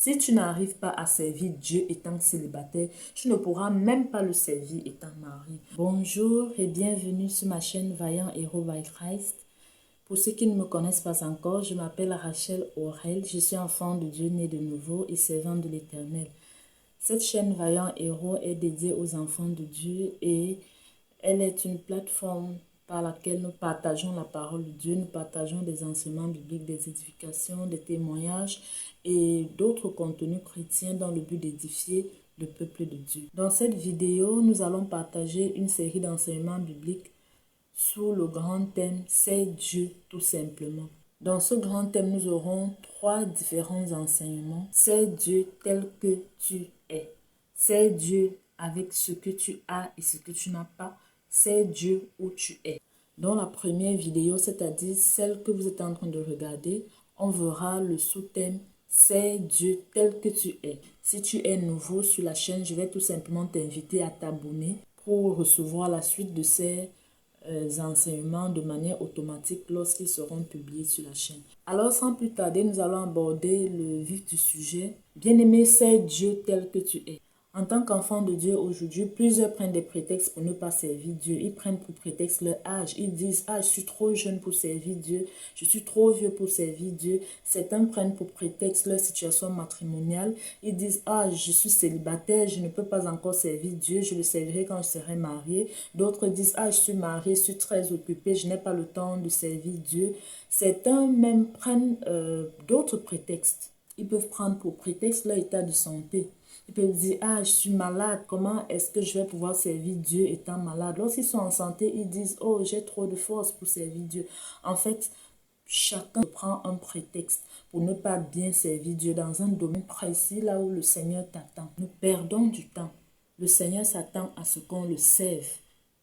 Si tu n'arrives pas à servir Dieu étant célibataire, tu ne pourras même pas le servir étant marié. Bonjour et bienvenue sur ma chaîne Vaillant Héros by Christ. Pour ceux qui ne me connaissent pas encore, je m'appelle Rachel Aurel. Je suis enfant de Dieu né de nouveau et servant de l'Éternel. Cette chaîne Vaillant Héros est dédiée aux enfants de Dieu et elle est une plateforme par laquelle nous partageons la parole de Dieu, nous partageons des enseignements bibliques, des édifications, des témoignages et d'autres contenus chrétiens dans le but d'édifier le peuple de Dieu. Dans cette vidéo, nous allons partager une série d'enseignements bibliques sous le grand thème « C'est Dieu tout simplement ». Dans ce grand thème, nous aurons 3 différents enseignements. C'est Dieu tel que tu es. C'est Dieu avec ce que tu as et ce que tu n'as pas. C'est Dieu où tu es. Dans la première vidéo, c'est-à-dire celle que vous êtes en train de regarder, on verra le sous-thème « C'est Dieu tel que tu es ». Si tu es nouveau sur la chaîne, je vais tout simplement t'inviter à t'abonner pour recevoir la suite de ces enseignements de manière automatique lorsqu'ils seront publiés sur la chaîne. Alors sans plus tarder, nous allons aborder le vif du sujet. Bien-aimé, c'est Dieu tel que tu es. En tant qu'enfant de Dieu aujourd'hui, plusieurs prennent des prétextes pour ne pas servir Dieu. Ils prennent pour prétexte leur âge. Ils disent « Ah, je suis trop jeune pour servir Dieu. Je suis trop vieux pour servir Dieu. » Certains prennent pour prétexte leur situation matrimoniale. Ils disent « Ah, je suis célibataire. Je ne peux pas encore servir Dieu. Je le servirai quand je serai marié. » D'autres disent « Ah, je suis marié. Je suis très occupé. Je n'ai pas le temps de servir Dieu. » Certains même prennent d'autres prétextes. Ils peuvent prendre pour prétexte leur état de santé. Ils peuvent dire « Ah, je suis malade. Comment est-ce que je vais pouvoir servir Dieu étant malade? » Lorsqu'ils sont en santé, ils disent « Oh, j'ai trop de force pour servir Dieu. » En fait, chacun prend un prétexte pour ne pas bien servir Dieu dans un domaine précis là où le Seigneur t'attend. Nous perdons du temps. Le Seigneur s'attend à ce qu'on le serve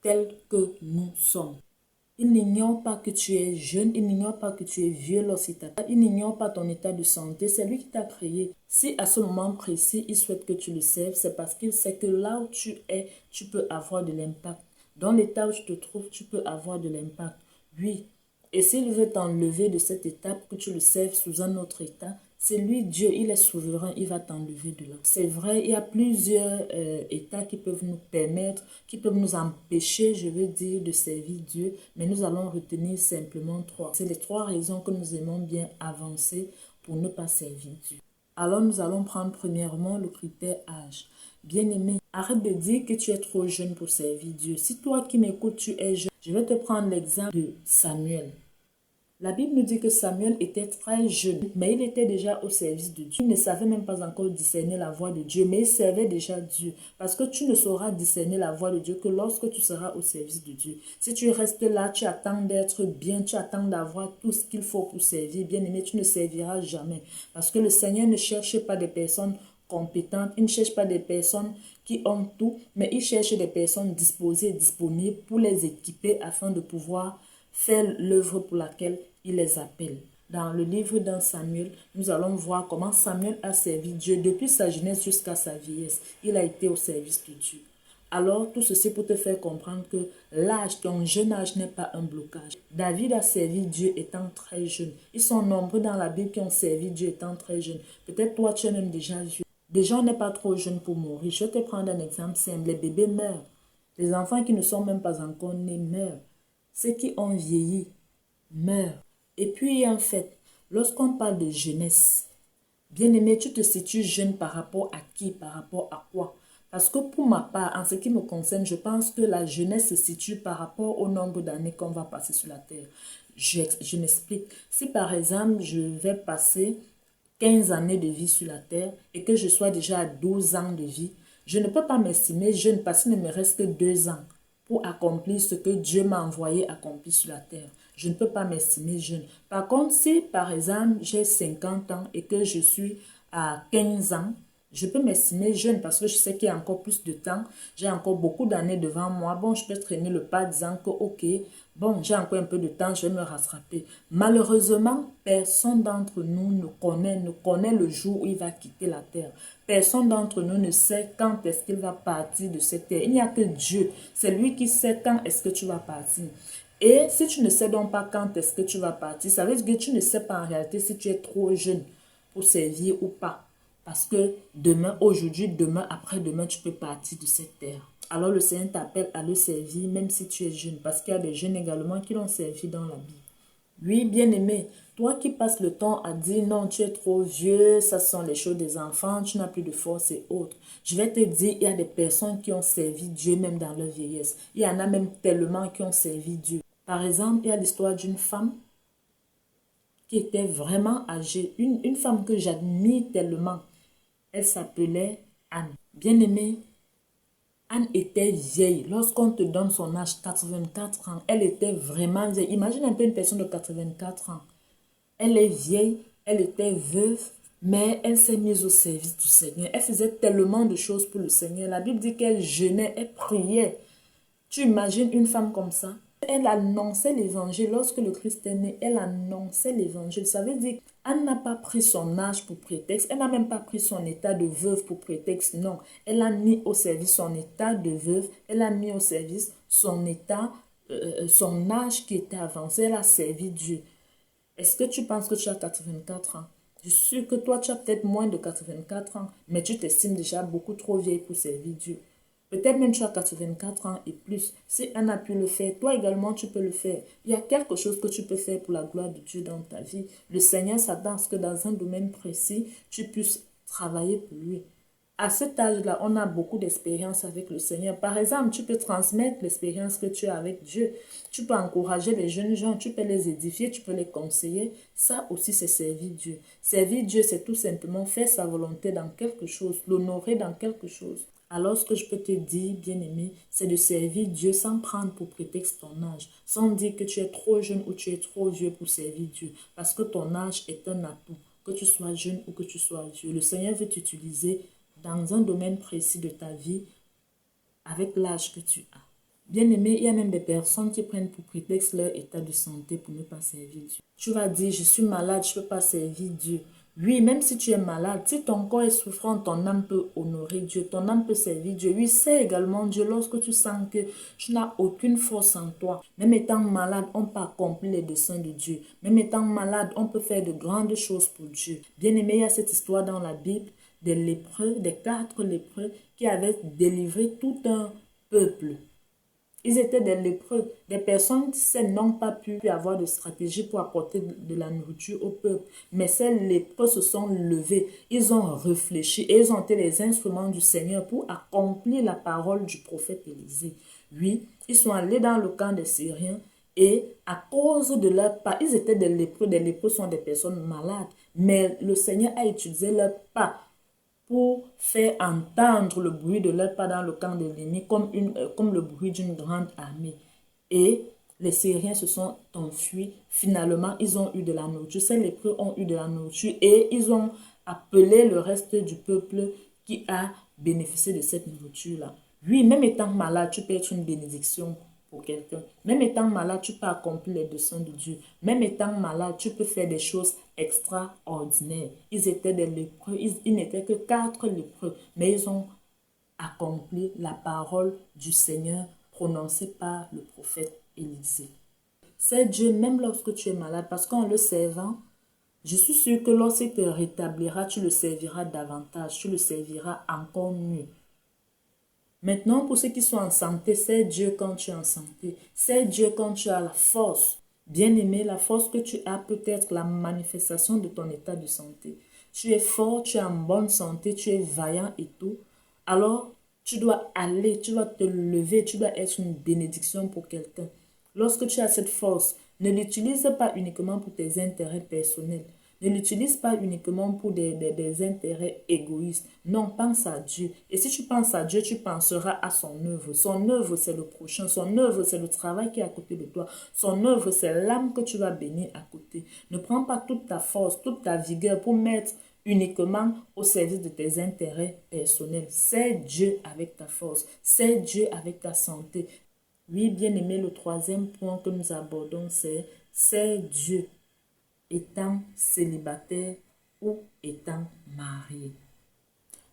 tel que nous sommes. Il n'ignore pas que tu es jeune, il n'ignore pas que tu es vieux lorsqu'il t'attend. Il n'ignore pas ton état de santé, c'est lui qui t'a créé. Si à ce moment précis, il souhaite que tu le serves, c'est parce qu'il sait que là où tu es, tu peux avoir de l'impact. Dans l'état où tu te trouves, tu peux avoir de l'impact. Oui. Et s'il veut t'enlever de cette étape, que tu le serves sous un autre état, c'est lui, Dieu, il est souverain, il va t'enlever de là. C'est vrai, il y a plusieurs états qui peuvent nous permettre, qui peuvent nous empêcher, je veux dire, de servir Dieu, mais nous allons retenir simplement 3. C'est les 3 raisons que nous aimons bien avancer pour ne pas servir Dieu. Alors nous allons prendre premièrement le critère âge. Bien-aimé, arrête de dire que tu es trop jeune pour servir Dieu. Si toi qui m'écoutes, tu es jeune, je vais te prendre l'exemple de Samuel. La Bible nous dit que Samuel était très jeune, mais il était déjà au service de Dieu. Il ne savait même pas encore discerner la voix de Dieu, mais il servait déjà Dieu. Parce que tu ne sauras discerner la voix de Dieu que lorsque tu seras au service de Dieu. Si tu restes là, tu attends d'être bien, tu attends d'avoir tout ce qu'il faut pour servir. Bien aimé, tu ne serviras jamais. Parce que le Seigneur ne cherche pas des personnes compétentes, il ne cherche pas des personnes qui ont tout, mais il cherche des personnes disposées et disponibles pour les équiper afin de pouvoir faire l'œuvre pour laquelle il les appelle. Dans le livre d'un Samuel, nous allons voir comment Samuel a servi Dieu depuis sa jeunesse jusqu'à sa vieillesse. Il a été au service de Dieu. Alors, tout ceci pour te faire comprendre que l'âge, ton jeune âge n'est pas un blocage. David a servi Dieu étant très jeune. Ils sont nombreux dans la Bible qui ont servi Dieu étant très jeune. Peut-être toi, tu es même déjà vieux. Déjà, on n'est pas trop jeune pour mourir. Je vais te prendre un exemple simple. Les bébés meurent. Les enfants qui ne sont même pas encore nés meurent. Ceux qui ont vieilli meurent. Et puis en fait, lorsqu'on parle de jeunesse, bien-aimé, tu te situes jeune par rapport à qui? Par rapport à quoi? Parce que pour ma part, en ce qui me concerne, je pense que la jeunesse se situe par rapport au nombre d'années qu'on va passer sur la terre. Je m'explique. Si par exemple, je vais passer 15 années de vie sur la terre et que je sois déjà à 12 ans de vie, je ne peux pas m'estimer jeune parce qu'il ne me reste que 2 ans pour accomplir ce que Dieu m'a envoyé accomplir sur la terre. Je ne peux pas m'estimer jeune. Par contre, si par exemple j'ai 50 ans et que je suis à 15 ans, je peux m'estimer jeune parce que je sais qu'il y a encore plus de temps. J'ai encore beaucoup d'années devant moi. Bon, je peux traîner le pas disant que ok, bon, j'ai encore un peu de temps, je vais me rattraper. Malheureusement, personne d'entre nous ne connaît le jour où il va quitter la terre. Personne d'entre nous ne sait quand est-ce qu'il va partir de cette terre. Il n'y a que Dieu. C'est lui qui sait quand est-ce que tu vas partir. Et si tu ne sais donc pas quand est-ce que tu vas partir, ça veut dire que tu ne sais pas en réalité si tu es trop jeune pour servir ou pas. Parce que demain, aujourd'hui, demain, après-demain, tu peux partir de cette terre. Alors le Seigneur t'appelle à le servir même si tu es jeune. Parce qu'il y a des jeunes également qui l'ont servi dans la Bible. Oui, bien-aimé, toi qui passes le temps à dire non, tu es trop vieux, ça sont les choses des enfants, tu n'as plus de force et autres. Je vais te dire, il y a des personnes qui ont servi Dieu même dans leur vieillesse. Il y en a même tellement qui ont servi Dieu. Par exemple, il y a l'histoire d'une femme qui était vraiment âgée, une femme que j'admire tellement. Elle s'appelait Anne. Bien-aimée, Anne était vieille. Lorsqu'on te donne son âge, 84 ans, elle était vraiment vieille. Imagine un peu une personne de 84 ans. Elle est vieille, elle était veuve, mais elle s'est mise au service du Seigneur. Elle faisait tellement de choses pour le Seigneur. La Bible dit qu'elle jeûnait, elle priait. Tu imagines une femme comme ça? Elle annonçait l'évangile. Lorsque le Christ est né, elle annonçait l'évangile. Ça veut dire qu'elle n'a pas pris son âge pour prétexte. Elle n'a même pas pris son état de veuve pour prétexte. Non, elle a mis au service son état de veuve. Elle a mis au service son état, son âge qui était avancé. Elle a servi Dieu. Est-ce que tu penses que tu as 84 ans? Je suis sûre que toi, tu as peut-être moins de 84 ans, mais tu t'estimes déjà beaucoup trop vieille pour servir Dieu. Peut-être même tu as 84 ans et plus. Si elle a pu le faire, toi également tu peux le faire. Il y a quelque chose que tu peux faire pour la gloire de Dieu dans ta vie. Le Seigneur s'attend à ce que dans un domaine précis, tu puisses travailler pour lui. À cet âge-là, on a beaucoup d'expérience avec le Seigneur. Par exemple, tu peux transmettre l'expérience que tu as avec Dieu. Tu peux encourager les jeunes gens, tu peux les édifier, tu peux les conseiller. Ça aussi, c'est servir Dieu. Servir Dieu, c'est tout simplement faire sa volonté dans quelque chose, l'honorer dans quelque chose. Alors, ce que je peux te dire, bien-aimé, c'est de servir Dieu sans prendre pour prétexte ton âge, sans dire que tu es trop jeune ou tu es trop vieux pour servir Dieu, parce que ton âge est un atout, que tu sois jeune ou que tu sois vieux. Le Seigneur veut t'utiliser dans un domaine précis de ta vie avec l'âge que tu as. Bien-aimé, il y a même des personnes qui prennent pour prétexte leur état de santé pour ne pas servir Dieu. Tu vas dire, je suis malade, je ne peux pas servir Dieu. Oui, même si tu es malade, si ton corps est souffrant, ton âme peut honorer Dieu, ton âme peut servir Dieu. Oui, c'est également Dieu lorsque tu sens que tu n'as aucune force en toi. Même étant malade, on peut accomplir les desseins de Dieu. Même étant malade, on peut faire de grandes choses pour Dieu. Bien-aimé, il y a cette histoire dans la Bible des lépreux, des 4 lépreux qui avaient délivré tout un peuple. Ils étaient des lépreux, des personnes qui n'ont pas pu avoir de stratégie pour apporter de la nourriture au peuple. Mais ces lépreux se sont levés, ils ont réfléchi et ils ont été les instruments du Seigneur pour accomplir la parole du prophète Élisée. Oui, ils sont allés dans le camp des Syriens et à cause de leur pas, ils étaient des lépreux sont des personnes malades. Mais le Seigneur a utilisé leur pas pour faire entendre le bruit de leur pas dans le camp de l'ennemi comme le bruit d'une grande armée. Et les Syriens se sont enfuis. Finalement, ils ont eu de la nourriture. Ces lépreux ont eu de la nourriture et ils ont appelé le reste du peuple qui a bénéficié de cette nourriture-là. Oui, même étant malade, tu peux être une bénédiction pour quelqu'un. Même étant malade, tu peux accomplir les desseins de Dieu. Même étant malade, tu peux faire des choses extraordinaires. Ils étaient des lépreux, ils n'étaient que 4 lépreux, mais ils ont accompli la parole du Seigneur prononcée par le prophète Élisée. C'est Dieu même lorsque tu es malade, parce qu'en le servant, je suis sûre que lorsqu'il te rétablira, tu le serviras davantage, tu le serviras encore mieux. Maintenant, pour ceux qui sont en santé, c'est Dieu quand tu es en santé. C'est Dieu quand tu as la force. Bien-aimé, la force que tu as peut être la manifestation de ton état de santé. Tu es fort, tu es en bonne santé, tu es vaillant et tout. Alors, tu dois aller, tu dois te lever, tu dois être une bénédiction pour quelqu'un. Lorsque tu as cette force, ne l'utilise pas uniquement pour tes intérêts personnels. Ne l'utilise pas uniquement pour des intérêts égoïstes. Non, pense à Dieu. Et si tu penses à Dieu, tu penseras à son œuvre. Son œuvre, c'est le prochain. Son œuvre, c'est le travail qui est à côté de toi. Son œuvre, c'est l'âme que tu vas bénir à côté. Ne prends pas toute ta force, toute ta vigueur pour mettre uniquement au service de tes intérêts personnels. C'est Dieu avec ta force. C'est Dieu avec ta santé. Oui, bien aimé, le troisième point que nous abordons, c'est Dieu étant célibataire ou étant marié.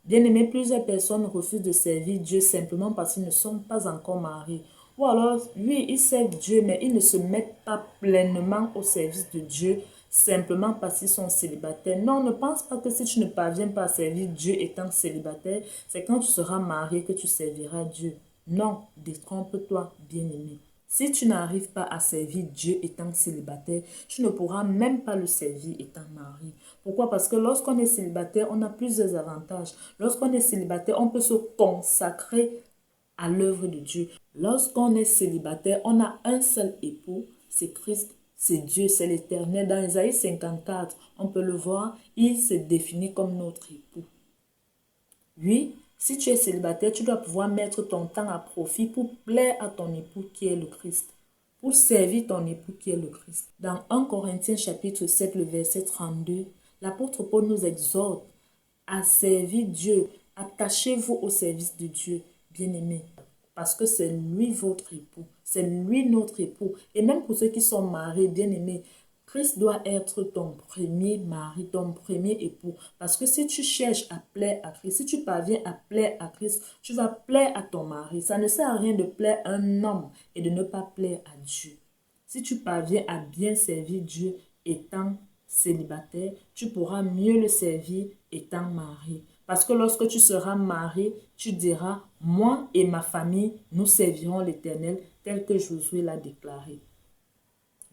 Bien aimé, plusieurs personnes refusent de servir Dieu simplement parce qu'ils ne sont pas encore mariés. Ou alors, oui, ils servent Dieu, mais ils ne se mettent pas pleinement au service de Dieu simplement parce qu'ils sont célibataires. Non, ne pense pas que si tu ne parviens pas à servir Dieu étant célibataire, c'est quand tu seras marié que tu serviras Dieu. Non, détrompe-toi, bien-aimé. Si tu n'arrives pas à servir Dieu étant célibataire, tu ne pourras même pas le servir étant marié. Pourquoi? Parce que lorsqu'on est célibataire, on a plusieurs avantages. Lorsqu'on est célibataire, on peut se consacrer à l'œuvre de Dieu. Lorsqu'on est célibataire, on a un seul époux, c'est Christ, c'est Dieu, c'est l'Éternel. Dans Isaïe 54, on peut le voir, il se définit comme notre époux. Oui, si tu es célibataire, tu dois pouvoir mettre ton temps à profit pour plaire à ton époux qui est le Christ, pour servir ton époux qui est le Christ. Dans 1 Corinthiens chapitre 7, le verset 32, l'apôtre Paul nous exhorte à servir Dieu. Attachez-vous au service de Dieu, bien-aimés, parce que c'est lui votre époux, c'est lui notre époux. Et même pour ceux qui sont mariés, bien-aimés, Christ doit être ton premier mari, ton premier époux. Parce que si tu cherches à plaire à Christ, si tu parviens à plaire à Christ, tu vas plaire à ton mari. Ça ne sert à rien de plaire à un homme et de ne pas plaire à Dieu. Si tu parviens à bien servir Dieu étant célibataire, tu pourras mieux le servir étant marié. Parce que lorsque tu seras marié, tu diras, moi et ma famille, nous servirons l'Éternel tel que Josué l'a déclaré.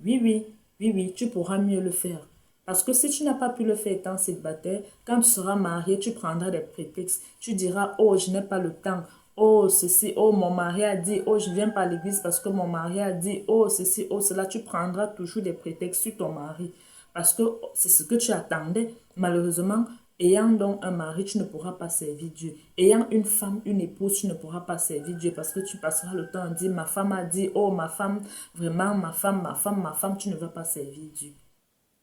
Oui, tu pourras mieux le faire. Parce que si tu n'as pas pu le faire étant célibataire, quand tu seras marié, tu prendras des prétextes. Tu diras, oh, je n'ai pas le temps. Oh, ceci, oh, mon mari a dit, oh, je ne viens pas à l'église parce que mon mari a dit, oh, ceci, oh, cela. Tu prendras toujours des prétextes sur ton mari. Parce que c'est ce que tu attendais. Malheureusement, ayant donc un mari, tu ne pourras pas servir Dieu. Ayant une femme, une épouse, tu ne pourras pas servir Dieu parce que tu passeras le temps à dire, ma femme a dit, oh ma femme, vraiment ma femme, tu ne vas pas servir Dieu.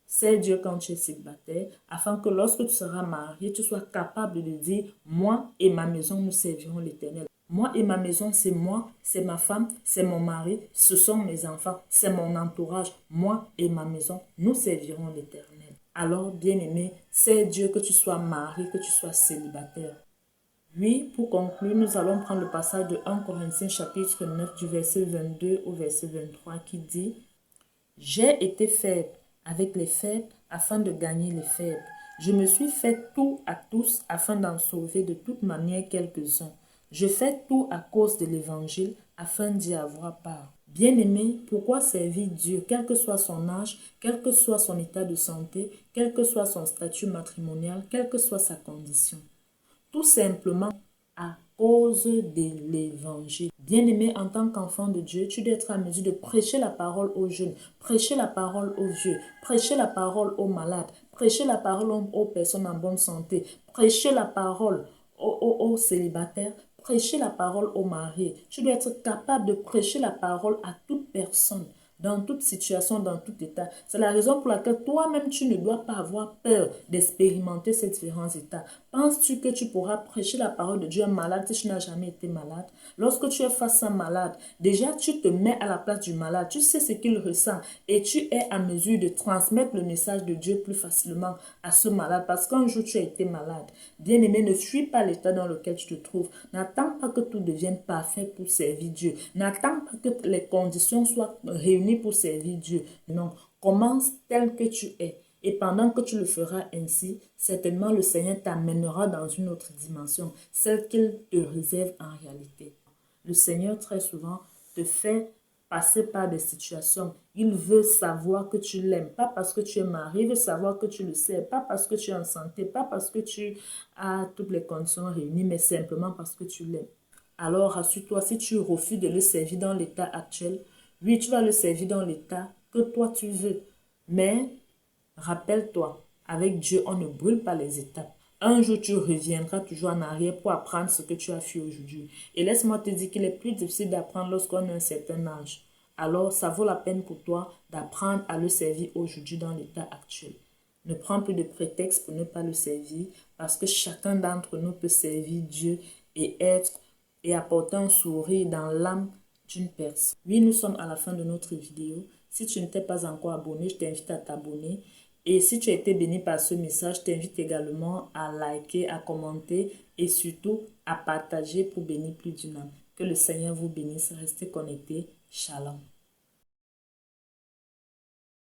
Sers Dieu quand tu es célibataire, afin que lorsque tu seras marié, tu sois capable de dire, moi et ma maison, nous servirons l'Éternel. Moi et ma maison, c'est moi, c'est ma femme, c'est mon mari, ce sont mes enfants, c'est mon entourage. Moi et ma maison, nous servirons l'Éternel. Alors, bien-aimé, c'est Dieu que tu sois marié, que tu sois célibataire. Oui, pour conclure, nous allons prendre le passage de 1 Corinthiens chapitre 9 du verset 22 au verset 23 qui dit « J'ai été faible avec les faibles afin de gagner les faibles. Je me suis fait tout à tous afin d'en sauver de toute manière quelques-uns. Je fais tout à cause de l'évangile afin d'y avoir part. » Bien-aimé, pourquoi servir Dieu, quel que soit son âge, quel que soit son état de santé, quel que soit son statut matrimonial, quelle que soit sa condition? Tout simplement à cause de l'évangile. Bien-aimé, en tant qu'enfant de Dieu, tu dois être en mesure de prêcher la parole aux jeunes, prêcher la parole aux vieux, prêcher la parole aux malades, prêcher la parole aux personnes en bonne santé, prêcher la parole aux célibataires, prêcher la parole aux mariés. Tu dois être capable de prêcher la parole à toute personne, dans toute situation, dans tout état. C'est la raison pour laquelle toi-même, tu ne dois pas avoir peur d'expérimenter ces différents états. Penses-tu que tu pourras prêcher la parole de Dieu à un malade si tu n'as jamais été malade? Lorsque tu es face à un malade, déjà tu te mets à la place du malade. Tu sais ce qu'il ressent et tu es à mesure de transmettre le message de Dieu plus facilement à ce malade parce qu'un jour tu as été malade. Bien-aimé, ne fuis pas l'état dans lequel tu te trouves. N'attends pas que tout devienne parfait pour servir Dieu. N'attends pas que les conditions soient réunies pour servir Dieu. Non, commence tel que tu es. Et pendant que tu le feras ainsi, certainement le Seigneur t'amènera dans une autre dimension, celle qu'il te réserve en réalité. Le Seigneur très souvent te fait passer par des situations. Il veut savoir que tu l'aimes, pas parce que tu es marié, il veut savoir que tu le sais, pas parce que tu es en santé, pas parce que tu as toutes les conditions réunies, mais simplement parce que tu l'aimes. Alors rassure-toi, si tu refuses de le servir dans l'état actuel, oui, tu vas le servir dans l'état que toi tu veux. Mais rappelle-toi, avec Dieu, on ne brûle pas les étapes. Un jour, tu reviendras toujours en arrière pour apprendre ce que tu as fait aujourd'hui. Et laisse-moi te dire qu'il est plus difficile d'apprendre lorsqu'on a un certain âge. Alors, ça vaut la peine pour toi d'apprendre à le servir aujourd'hui dans l'état actuel. Ne prends plus de prétexte pour ne pas le servir parce que chacun d'entre nous peut servir Dieu et apporter un sourire dans l'âme d'une personne. Oui, nous sommes à la fin de notre vidéo. Si tu ne t'es pas encore abonné, je t'invite à t'abonner. Et si tu as été béni par ce message, je t'invite également à liker, à commenter et surtout à partager pour bénir plus d'une âme. Que le Seigneur vous bénisse. Restez connectés. Shalom.